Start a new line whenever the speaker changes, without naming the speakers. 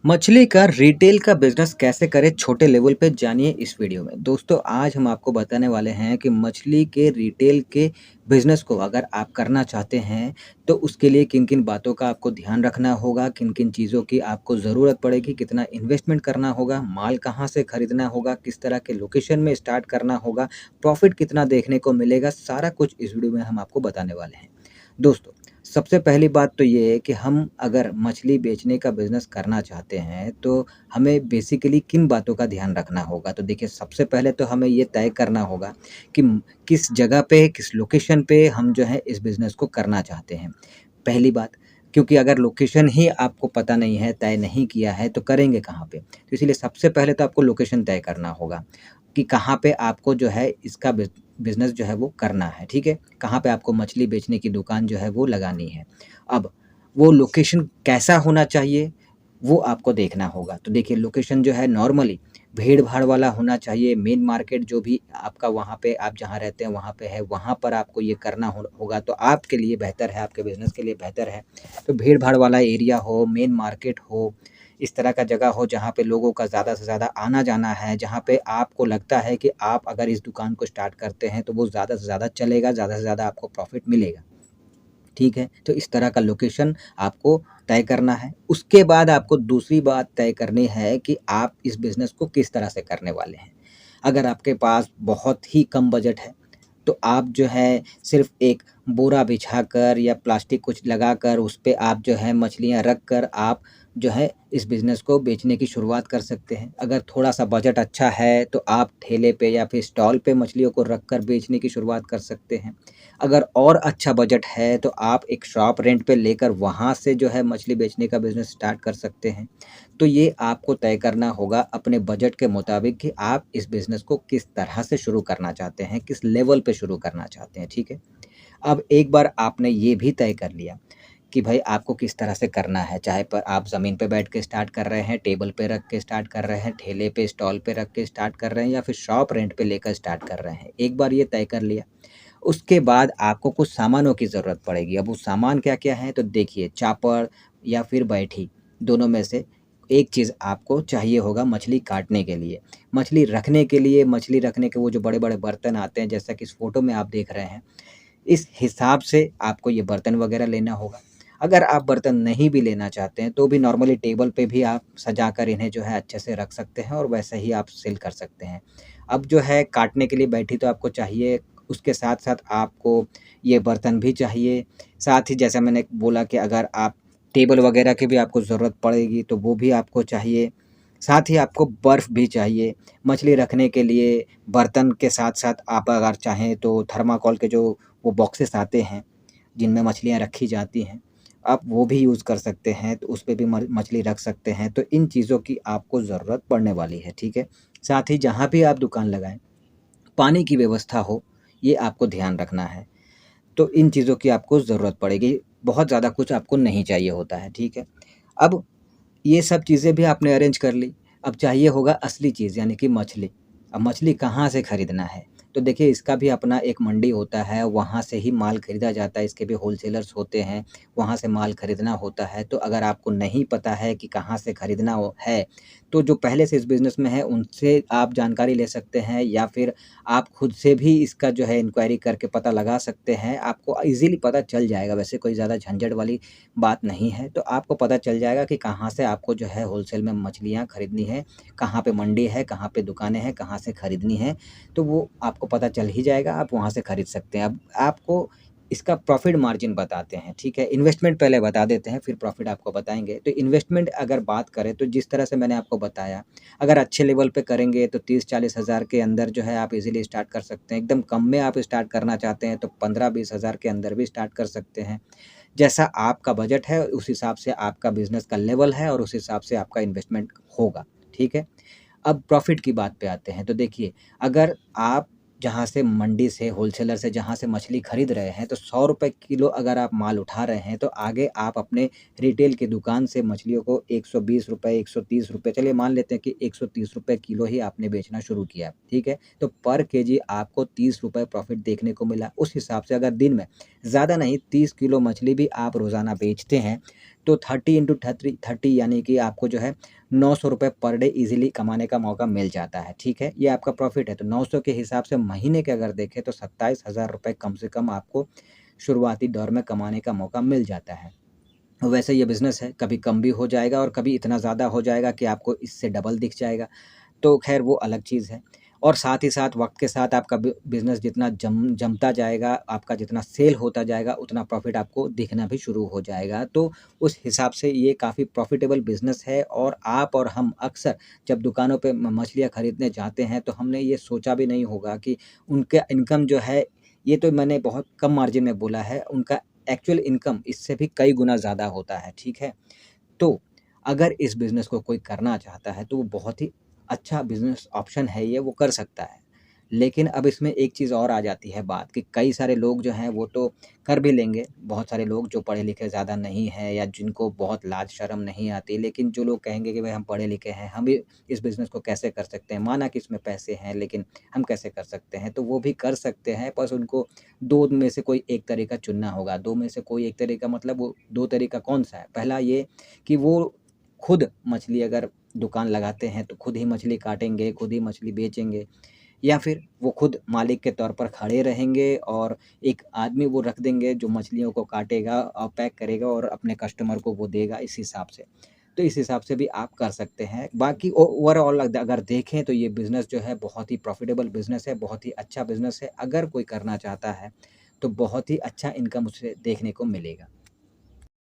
मछली का रिटेल का बिज़नेस कैसे करें छोटे लेवल पे जानिए इस वीडियो में। दोस्तों आज हम आपको बताने वाले हैं कि मछली के रिटेल के बिज़नेस को अगर आप करना चाहते हैं, तो उसके लिए किन-किन बातों का आपको ध्यान रखना होगा, किन-किन चीज़ों की आपको ज़रूरत पड़ेगी, कितना इन्वेस्टमेंट करना होगा, माल कहाँ से खरीदना होगा, किस तरह के लोकेशन में स्टार्ट करना होगा, प्रॉफ़िट कितना देखने को मिलेगा, सारा कुछ इस वीडियो में हम आपको बताने वाले हैं। दोस्तों सबसे पहली बात तो ये है कि हम अगर मछली बेचने का बिज़नेस करना चाहते हैं, तो हमें बेसिकली किन बातों का ध्यान रखना होगा? तो देखिए, सबसे पहले तो हमें ये तय करना होगा कि किस जगह पे, किस लोकेशन पे हम जो है इस बिज़नेस को करना चाहते हैं। पहली बात, क्योंकि अगर लोकेशन ही आपको पता नहीं है, तय नहीं किया है, तो करेंगे कहाँ पे? तो इसीलिए सबसे पहले तो आपको लोकेशन तय करना होगा कि कहाँ पे आपको जो है इसका बिज़नेस जो है वो करना है, ठीक है? कहाँ पे आपको मछली बेचने की दुकान जो है वो लगानी है। अब वो लोकेशन कैसा होना चाहिए, वो आपको देखना होगा। तो देखिए, लोकेशन जो है नॉर्मली भीड़-भाड़ वाला होना चाहिए, मेन मार्केट जो भी आपका वहाँ पे आप जहाँ रहते हैं वहाँ पे है, वहाँ पर आपको ये करना होगा तो आपके लिए बेहतर है, आपके बिज़नेस के लिए बेहतर है। तो भीड़-भाड़ वाला एरिया हो, मेन मार्केट हो, इस तरह का जगह हो जहाँ पे लोगों का ज़्यादा से ज़्यादा आना-जाना है, जहाँ पे आपको लगता है कि आप अगर इस दुकान को स्टार्ट करते हैं तो वो ज़्यादा से ज़्यादा चलेगा, ज़्यादा से ज़्यादा आपको प्रॉफ़िट मिलेगा। ठीक है? तो इस तरह का लोकेशन आपको तय करना है। उसके बाद आपको दूसरी बात तय करनी है कि आप इस बिज़नेस को किस तरह से करने वाले हैं। अगर आपके पास बहुत ही कम बजट है, तो आप जो है सिर्फ़ एक बोरा बिछाकर या प्लास्टिक कुछ लगाकर उस पे आप जो है मछलियाँ रख कर आप जो है इस बिज़नेस को बेचने की शुरुआत कर सकते हैं। अगर थोड़ा-सा बजट अच्छा है, तो आप ठेले पे या फिर स्टॉल पे मछलियों को रख कर बेचने की शुरुआत कर सकते हैं। अगर और अच्छा बजट है, तो आप एक शॉप रेंट पे लेकर वहाँ से जो है मछली बेचने का बिज़नेस स्टार्ट कर सकते हैं। तो ये आपको तय करना होगा अपने बजट के मुताबिक कि आप इस बिज़नेस को किस तरह से शुरू करना चाहते हैं, किस लेवल पे शुरू करना चाहते हैं, ठीक है? अब एक बार आपने ये भी तय कर लिया कि भाई आपको किस तरह से करना है, चाहे पर आप ज़मीन पे बैठ के स्टार्ट कर रहे हैं, टेबल पे रख के स्टार्ट कर रहे हैं, ठेले पे, स्टॉल पे रख के स्टार्ट कर रहे हैं या फिर शॉप रेंट पे लेकर स्टार्ट कर रहे हैं। एक बार ये तय कर लिया, उसके बाद आपको कुछ सामानों की ज़रूरत पड़ेगी। अब वो सामान क्या-क्या हैं? तो देखिए, चापड़ या फिर बैठी, दोनों में से एक चीज़ आपको चाहिए होगा मछली काटने के लिए। मछली रखने के लिए, मछली रखने के वो जो बड़े-बड़े बर्तन आते हैं, जैसा कि इस फ़ोटो में आप देख रहे हैं, इस हिसाब से आपको ये बर्तन वग़ैरह लेना होगा। अगर आप बर्तन नहीं भी लेना चाहते हैं, तो भी नॉर्मली टेबल पे भी आप सजा कर इन्हें जो है अच्छे से रख सकते हैं और वैसे ही आप सेल कर सकते हैं। अब जो है काटने के लिए बैठी तो आपको चाहिए, उसके साथ-साथ आपको ये बर्तन भी चाहिए। साथ ही जैसा मैंने बोला कि अगर आप टेबल वग़ैरह की भी आपको ज़रूरत पड़ेगी, तो वो भी आपको चाहिए। साथ ही आपको बर्फ़ भी चाहिए। मछली रखने के लिए बर्तन के साथ-साथ आप अगर चाहें तो थर्माकोल के जो वो बॉक्सेस आते हैं, जिनमें मछलियाँ रखी जाती हैं, आप वो भी यूज़ कर सकते हैं, तो उसपे भी मछली रख सकते हैं। तो इन चीज़ों की आपको ज़रूरत पड़ने वाली है, ठीक है? साथ ही जहाँ भी आप दुकान लगाएँ, पानी की व्यवस्था हो, ये आपको ध्यान रखना है। तो इन चीज़ों की आपको ज़रूरत पड़ेगी, बहुत ज़्यादा कुछ आपको नहीं चाहिए होता है, ठीक है? अब ये सब चीज़ें भी आपने अरेंज कर ली। अब चाहिए होगा असली चीज़ यानी कि मछली। अब मछली कहाँ से खरीदना है? तो देखिए, इसका भी अपना एक मंडी होता है, वहाँ से ही माल खरीदा जाता है, इसके भी होलसेलर्स होते हैं, वहाँ से माल खरीदना होता है। तो अगर आपको नहीं पता है कि कहाँ से खरीदना हो है, तो जो पहले से इस बिज़नेस में है उनसे आप जानकारी ले सकते हैं या फिर आप खुद से भी इसका जो है इंक्वायरी करके पता लगा सकते हैं। आपको ईज़िली पता चल जाएगा, वैसे कोई ज़्यादा झंझट वाली बात नहीं है, तो आपको पता चल जाएगा कि कहाँ से आपको जो है होलसेल में मछलियाँ खरीदनी है, कहाँ पे मंडी है, कहाँ पे दुकानें हैं, कहाँ से खरीदनी है, तो वो आपको पता चल ही जाएगा, आप वहाँ से खरीद सकते हैं। अब आपको इसका प्रॉफ़िट मार्जिन बताते हैं, ठीक है? इन्वेस्टमेंट पहले बता देते हैं, फिर प्रॉफ़िट आपको बताएँगे। तो इन्वेस्टमेंट अगर बात करें, तो जिस तरह से मैंने आपको बताया, अगर अच्छे लेवल पे करेंगे, तो 30-40 हज़ार के अंदर जो है आप ईज़िली स्टार्ट कर सकते हैं। एकदम कम में आप स्टार्ट करना चाहते हैं, तो 15-20 हज़ार के अंदर भी स्टार्ट कर सकते हैं। जैसा आपका बजट है, उस हिसाब से आपका बिज़नेस का लेवल है और उस हिसाब से आपका इन्वेस्टमेंट होगा, ठीक है? अब प्रॉफ़िट की बात पे आते हैं, तो देखिए, अगर आप जहाँ से मंडी से, होलसेलर से जहाँ से मछली खरीद रहे हैं, तो ₹100 किलो अगर आप माल उठा रहे हैं, तो आगे आप अपने रिटेल की दुकान से मछलियों को ₹120, ₹130, चलिए मान लेते हैं कि ₹130 किलो ही आपने बेचना शुरू किया, ठीक है? तो पर केजी आपको ₹30 प्रॉफ़िट देखने को मिला। उस हिसाब से अगर दिन में ज़्यादा नहीं 30 किलो मछली भी आप रोज़ाना बेचते हैं, तो 30 इंटू 30 यानी कि आपको जो है ₹900 पर डे ईज़िली कमाने का मौका मिल जाता है, ठीक है? ये आपका प्रॉफ़िट है, तो 900 के हिसाब से महीने के अगर देखें तो ₹27,000 कम से कम आपको शुरुआती दौर में कमाने का मौका मिल जाता है। वैसे ये बिज़नेस है, कभी कम भी हो जाएगा और कभी इतना ज़्यादा हो जाएगा कि आपको इससे डबल दिख जाएगा। तो ख़ैर वो अलग चीज़ है। और साथ ही साथ वक़्त के साथ आपका बिज़नेस जितना जमता जाएगा, आपका जितना सेल होता जाएगा, उतना प्रॉफ़िट आपको दिखना भी शुरू हो जाएगा। तो उस हिसाब से ये काफ़ी प्रॉफ़िटेबल बिज़नेस है और आप और हम अक्सर जब दुकानों पे म मछलियाँ खरीदने जाते हैं, तो हमने ये सोचा भी नहीं होगा कि उनका इनकम जो है, ये तो मैंने बहुत कम मार्जिन में बोला है, उनका एक्चुअल इनकम इससे भी कई गुना ज़्यादा होता है, ठीक है? तो अगर इस बिज़नेस को कोई करना चाहता है, तो वो बहुत ही अच्छा बिज़नेस ऑप्शन है ये, वो कर सकता है। लेकिन अब इसमें एक चीज़ और आ जाती है बात कि कई सारे लोग जो हैं, वो तो कर भी लेंगे। बहुत सारे लोग जो पढ़े-लिखे ज़्यादा नहीं हैं या जिनको बहुत लाज-शर्म नहीं आती, लेकिन जो लोग कहेंगे कि भई हम पढ़े-लिखे हैं, हम भी इस बिज़नेस को कैसे कर सकते हैं? माना कि इसमें पैसे हैं, लेकिन हम कैसे कर सकते हैं? तो वो भी कर सकते हैं, बस उनको 2 में से कोई एक तरीका चुनना होगा। 2 में से कोई एक तरीका मतलब वो 2 तरीका कौन-सा है? पहला ये कि वो खुद मछली अगर दुकान लगाते हैं, तो खुद ही मछली काटेंगे, खुद ही मछली बेचेंगे या फिर वो खुद मालिक के तौर पर खड़े रहेंगे और एक आदमी वो रख देंगे जो मछलियों को काटेगा और पैक करेगा और अपने कस्टमर को वो देगा इस हिसाब से। तो इस हिसाब से भी आप कर सकते हैं। बाकी ओवरऑल अगर देखें तो ये बिज़नेस जो है बहुत ही प्रॉफ़िटेबल बिज़नेस है, बहुत ही अच्छा बिज़नेस है। अगर कोई करना चाहता है, तो बहुत ही अच्छा इनकम उसे देखने को मिलेगा।